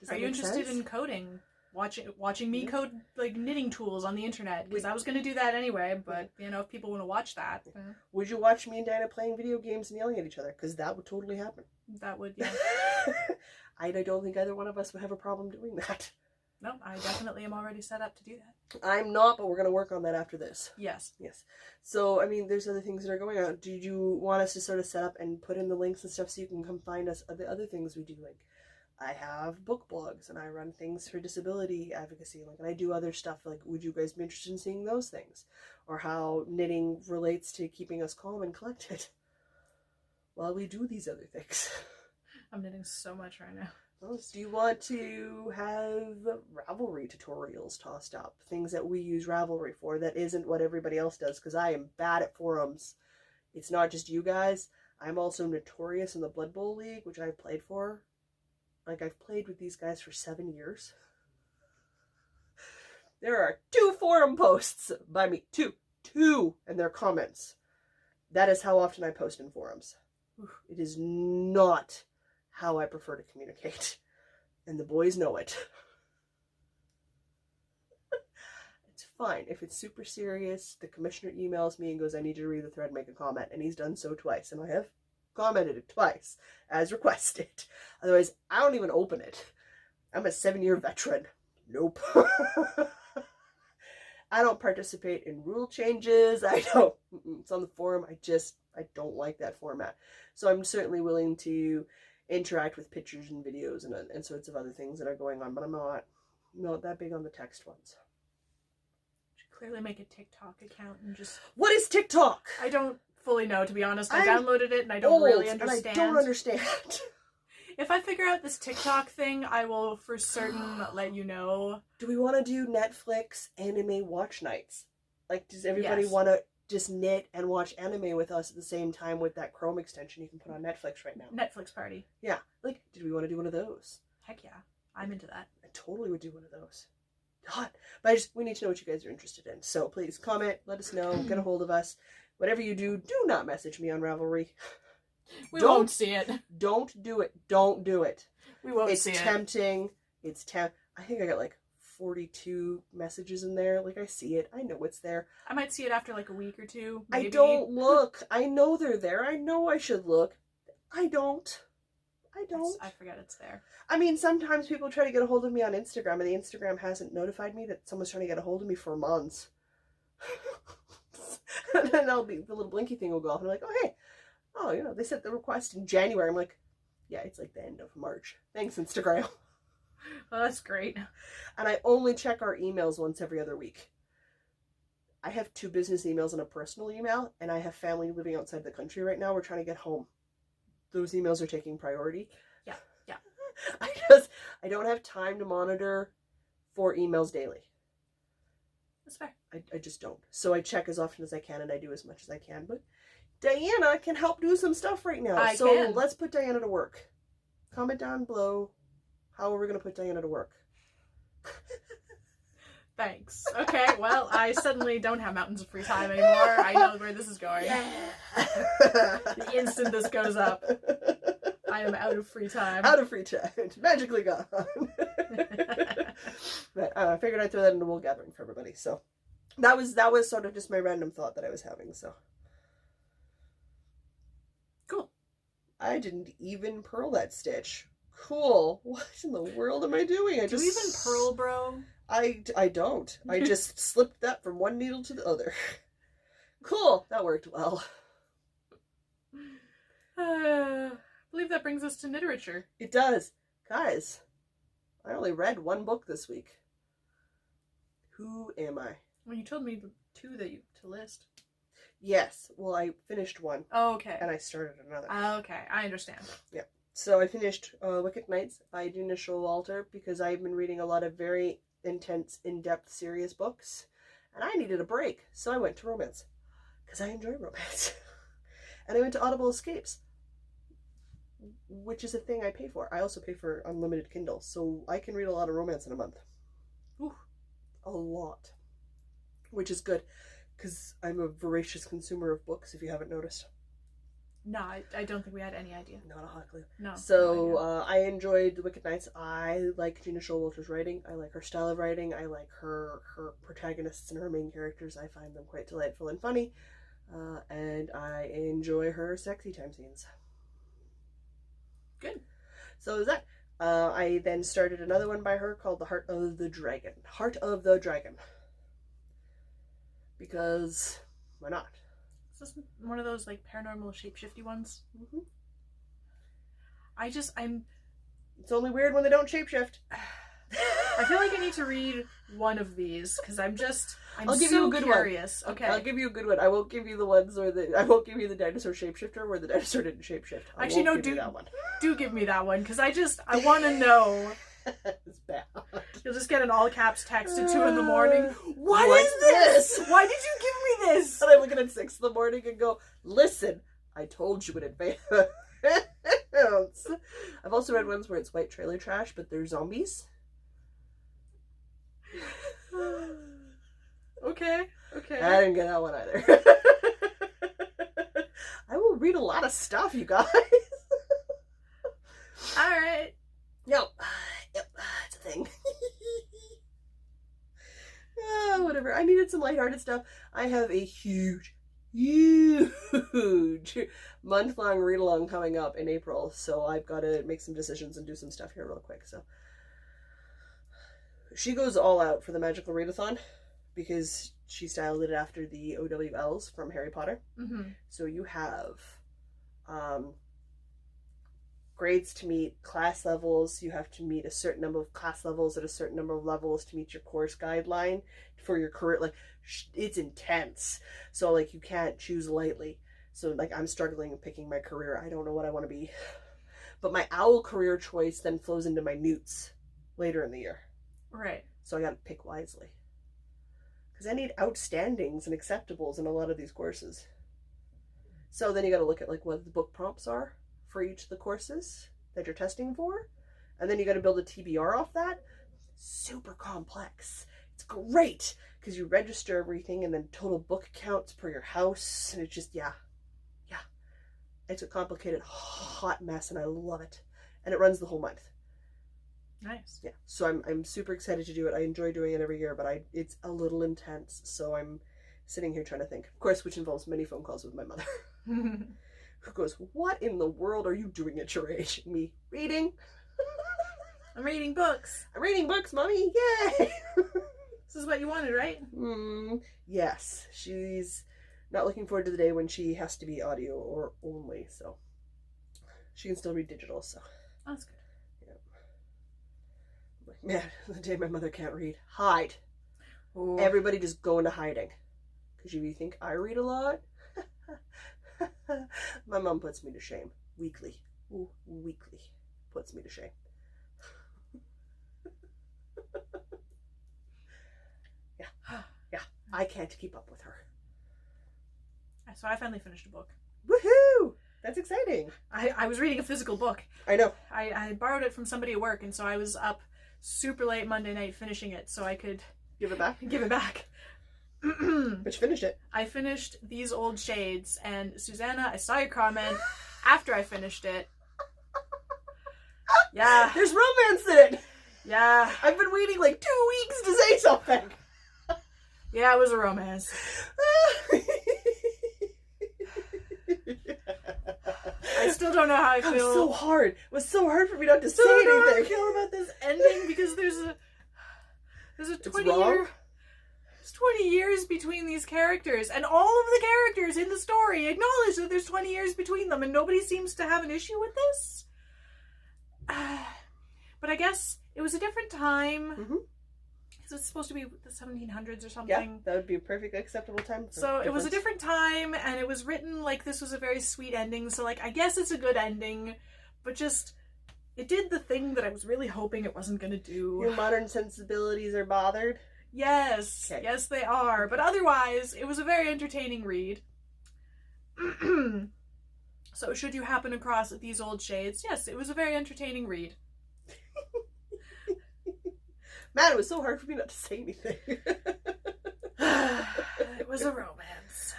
Are you interested in coding watching me code like knitting tools on the internet, because I was going to do that anyway, but you know, if people want to watch that. Would you watch me and Diana playing video games and yelling at each other? Because that would totally happen. That would, yeah. I don't think either one of us would have a problem doing that. No, I definitely am already set up to do that. I'm not, but we're going to work on that after this. Yes. Yes. So, I mean, there's other things that are going on. Do you want us to sort of set up and put in the links and stuff so you can come find us the other things we do? Like, I have book blogs and I run things for disability advocacy. Like, and I do other stuff. Like, would you guys be interested in seeing those things? Or how knitting relates to keeping us calm and collected while we do these other things. I'm knitting so much right now. Do you want to have Ravelry tutorials tossed up? Things that we use Ravelry for that isn't what everybody else does, because I am bad at forums. It's not just you guys. I'm also notorious in the Blood Bowl League, which I've played for. Like, I've played with these guys for 7 years. There are 2 forum posts by me. Two, and their comments. That is how often I post in forums. It is not how I prefer to communicate. And the boys know it. It's fine. If it's super serious, the commissioner emails me and goes, I need you to read the thread, make a comment. And he's done so twice. And I have commented it twice, as requested. Otherwise, I don't even open it. I'm a 7-year veteran. Nope. I don't participate in rule changes. I don't. It's on the forum. I don't like that format. So I'm certainly willing to interact with pictures and videos and sorts of other things that are going on, but I'm not that big on the text ones. Should clearly make a TikTok account and just... What is TikTok? I don't fully know, to be honest. I downloaded it and I don't really understand. And I don't understand. If I figure out this TikTok thing, I will for certain let you know. Do we want to do Netflix anime watch nights? Like, does everybody want to just knit and watch anime with us at the same time with that Chrome extension you can put on Netflix right now? Netflix party. Yeah. Like, did we want to do one of those? Heck yeah. I'm into that. I totally would do one of those. God. But we need to know what you guys are interested in. So please comment, let us know, get a hold of us. Whatever you do, do not message me on Ravelry. We won't see it. Don't do it. Don't do it. We won't see it. It's tempting. I think I got like 42 messages in there. Like, I see it. I know it's there. I might see it after like a week or two. Maybe. I don't look. I know they're there. I know I should look. I don't. I forget it's there. I mean, sometimes people try to get a hold of me on Instagram, and the Instagram hasn't notified me that someone's trying to get a hold of me for months. And then the little blinky thing will go off, and I'm like, oh, hey. Oh, you know, they sent the request in January. I'm like, yeah, it's like the end of March. Thanks, Instagram. Oh, that's great. And I only check our emails once every other week. I have 2 business emails and a personal email, and I have family living outside the country right now. We're trying to get home. Those emails are taking priority. Yeah. I don't have time to monitor 4 emails daily. That's fair. I just don't. So I check as often as I can, and I do as much as I can. But Diana can help do some stuff right now. So let's put Diana to work. Comment down below how are we going to put Diana to work. Thanks. Okay, well, I suddenly don't have mountains of free time anymore. I know where this is going. Yeah. The instant this goes up, I am out of free time. Out of free time. It's magically gone. But I figured I'd throw that into wool gathering for everybody. So that was sort of just my random thought that I was having. So cool. I didn't even purl that stitch. Cool. What in the world am I doing? Do you even purl, bro? I don't. I just slipped that from one needle to the other. Cool. That worked well. I believe that brings us to literature. It does. Guys, I only read 1 book this week. Who am I? Well, you told me the 2 that you to list. Yes. Well, I finished 1. Oh, okay. And I started another. Okay. I understand. Yeah. So I finished Wicked Nights by Dina Showalter because I've been reading a lot of very intense, in-depth, serious books. And I needed a break. So I went to romance. Because I enjoy romance. And I went to Audible Escapes, which is a thing I pay for. I also pay for unlimited Kindle. So I can read a lot of romance in a month. Ooh, a lot. Which is good. Because I'm a voracious consumer of books, if you haven't noticed. No, I don't think we had any idea. Not a hot clue. No. So I enjoyed The Wicked Knights. I like Gina Showalter's writing. I like her style of writing. I like her protagonists and her main characters. I find them quite delightful and funny. And I enjoy her sexy time scenes. Good. So is that. I then started another one by her called The Heart of the Dragon. Heart of the Dragon. Because why not? Is this one of those like paranormal shapeshifty ones? Mm-hmm. I'm... It's only weird when they don't shapeshift. I feel like I need to read one of these because I'll give you a good curious. One. Okay. I'll give you a good one. I won't give you the ones I won't give you the dinosaur shapeshifter where the dinosaur didn't shapeshift. Actually, no, do that one. Do give me that one because I want to know. It's bad. You'll just get an all caps text at 2 in the morning. What What's is this? Why did you give me this? And I look at it at 6 in the morning and go, listen, I told you in advance. I've also read ones where it's white trailer trash, but they're zombies. Okay. I didn't get that one either. I will read a lot of stuff, you guys. Alright. Yep, it's a thing. Whatever. I needed some lighthearted stuff. I have a huge month-long read-along coming up in April, so I've got to make some decisions and do some stuff here real quick. So she goes all out for the magical readathon because she styled it after the OWLs from Harry Potter. Mm-hmm. So you have grades to meet, class levels. You have to meet a certain number of class levels at a certain number of levels to meet your course guideline for your career. Like, it's intense. So, like, you can't choose lightly. So, like, I'm struggling with picking my career. I don't know what I want to be. But my OWL career choice then flows into my newts later in the year. Right. So I got to pick wisely. Because I need outstandings and acceptables in a lot of these courses. So then you got to look at, like, what the book prompts are for each of the courses that you're testing for. And then you got to build a TBR off that. Super complex. It's great because you register everything and then total book counts per your house. And it's just, yeah. It's a complicated, hot mess and I love it. And it runs the whole month. Nice. Yeah. So I'm super excited to do it. I enjoy doing it every year, but it's a little intense. So I'm sitting here trying to think. Of course, which involves many phone calls with my mother. Who goes, what in the world are you doing at your age? Me reading. I'm reading books. I'm reading books, Mommy. Yay! This is what you wanted, right? Yes. She's not looking forward to the day when she has to be audio or only, so she can still read digital, so. That's good. Yeah. Like, man, the day my mother can't read. Hide. Ooh. Everybody just go into hiding. Because you think I read a lot? My mom puts me to shame. Weekly. Ooh, weekly. Puts me to shame. Yeah. I can't keep up with her. So I finally finished a book. Woohoo! That's exciting. I was reading a physical book. I know. I borrowed it from somebody at work, and so I was up super late Monday night finishing it so I could give it back. But you finished it. I finished These Old Shades, and Susanna, I saw your comment after I finished it. Yeah. There's romance in it. Yeah. I've been waiting like 2 weeks to say something. Yeah, it was a romance. I still don't know how I feel. It was so hard. It was so hard for me not to say anything. anything. I don't know how I feel about this ending because there's a 20 years between these characters, and all of the characters in the story acknowledge that there's 20 years between them, and nobody seems to have an issue with this. But I guess it was a different time. Mm-hmm. So it's supposed to be the 1700s or something. Yeah, that would be a perfectly acceptable time. So it was a different time, and it was written like this was a very sweet ending. So, like, I guess it's a good ending, but just, it did the thing that I was really hoping it wasn't going to do. Your modern sensibilities are bothered? Yes. Okay. Yes, they are. But otherwise, it was a very entertaining read. So should you happen across These Old Shades, yes, it was a very entertaining read. Man, it was so hard for me not to say anything. It was a romance.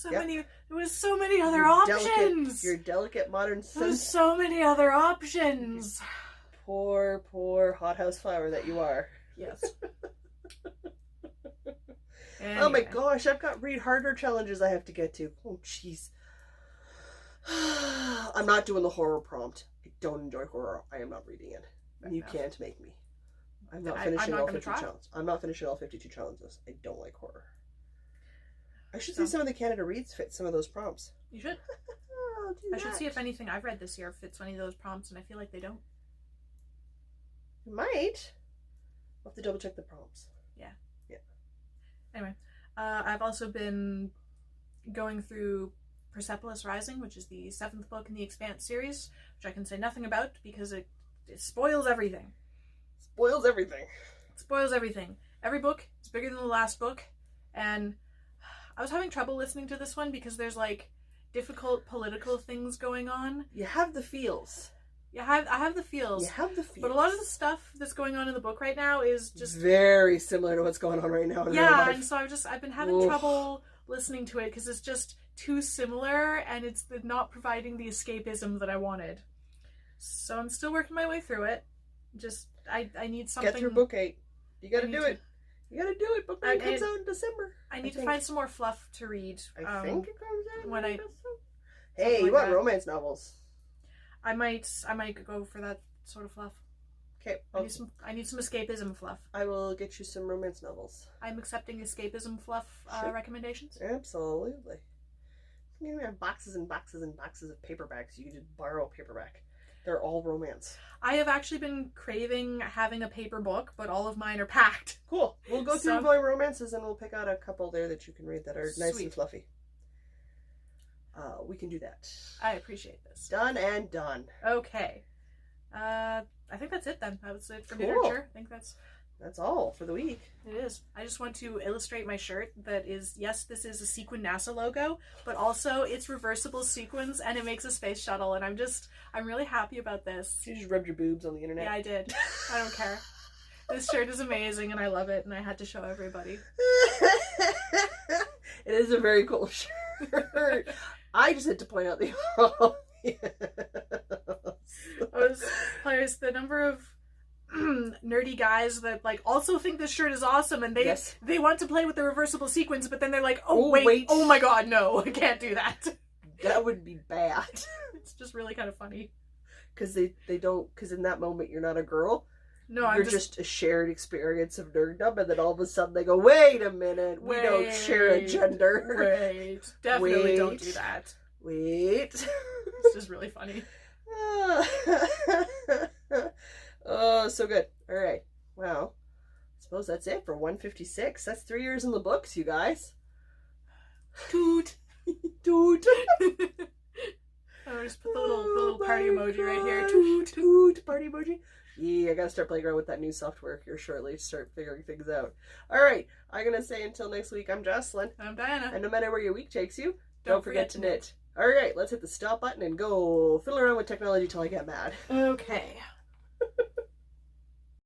There was so many other options. Your delicate modern sense. There was so many other options. Poor hothouse flower that you are. Yes. Anyway. Oh my gosh, I've got read harder challenges I have to get to. Oh jeez. I'm not doing the horror prompt. I don't enjoy horror. I am not reading it. You can't make me. I'm not finishing all 52 challenges. I'm not finishing all 52 challenges. I don't like horror. I should see some of the Canada Reads fit some of those prompts. You should. I should see if anything I've read this year fits any of those prompts, and I feel like they don't. You might. We'll have to double check the prompts. Yeah. Yeah. Anyway, I've also been going through Persepolis Rising, which is the 7th book in the Expanse series, which I can say nothing about because it spoils everything. Spoils everything. Spoils everything. Every book is bigger than the last book, and I was having trouble listening to this one because there's like difficult political things going on. You have the feels. I have the feels. You have the feels. But a lot of the stuff that's going on in the book right now is just very similar to what's going on right now in real life. And so I've been having trouble listening to it because it's just too similar and it's not providing the escapism that I wanted. So I'm still working my way through it. Just I need something. Get through book 8. You gotta do it. You gotta do it. Book 9 comes out in December. I need to find some more fluff to read. I think it comes out when Hey, you want romance novels? I might go for that sort of fluff. Okay. I need some escapism fluff. I will get you some romance novels. I'm accepting escapism fluff recommendations. Absolutely. You have boxes and boxes and boxes of paperbacks. You can just borrow a paperback. They're all romance. I have actually been craving having a paper book, but all of mine are packed. Cool. We'll go through my romances and we'll pick out a couple there that you can read that are nice and fluffy. We can do that. I appreciate this. Done and done. Okay. I think that's it then. That was it for literature. I think that's all for the week. It is. I just want to illustrate my shirt that is, yes, this is a sequin NASA logo, but also it's reversible sequins and it makes a space shuttle, and I'm really happy about this. You just rubbed your boobs on the internet. Yeah, I did. I don't care. This shirt is amazing and I love it and I had to show everybody. It is a very cool shirt. I just had to point out the There's the number of nerdy guys that like also think this shirt is awesome and they want to play with the reversible sequins, but then they're like, oh wait, oh my god, no, I can't do that. That would be bad. It's just really kind of funny. Because they don't, because in that moment you're not a girl. No, you're just a shared experience of nerddom, and then all of a sudden they go, wait a minute, we don't share a gender. Wait, definitely don't do that. Wait. It's just really funny. Oh, so good. All right. Well, I suppose that's it for 156. That's 3 years in the books, you guys. Toot. Toot. I'll just put the little party emoji right here. Toot. Toot. Party emoji. Yeah, I gotta start playing around with that new software here shortly to start figuring things out. All right. I'm gonna say until next week, I'm Jocelyn. I'm Diana. And no matter where your week takes you, don't forget to knit. All right, let's hit the stop button and go fiddle around with technology till I get mad. Okay.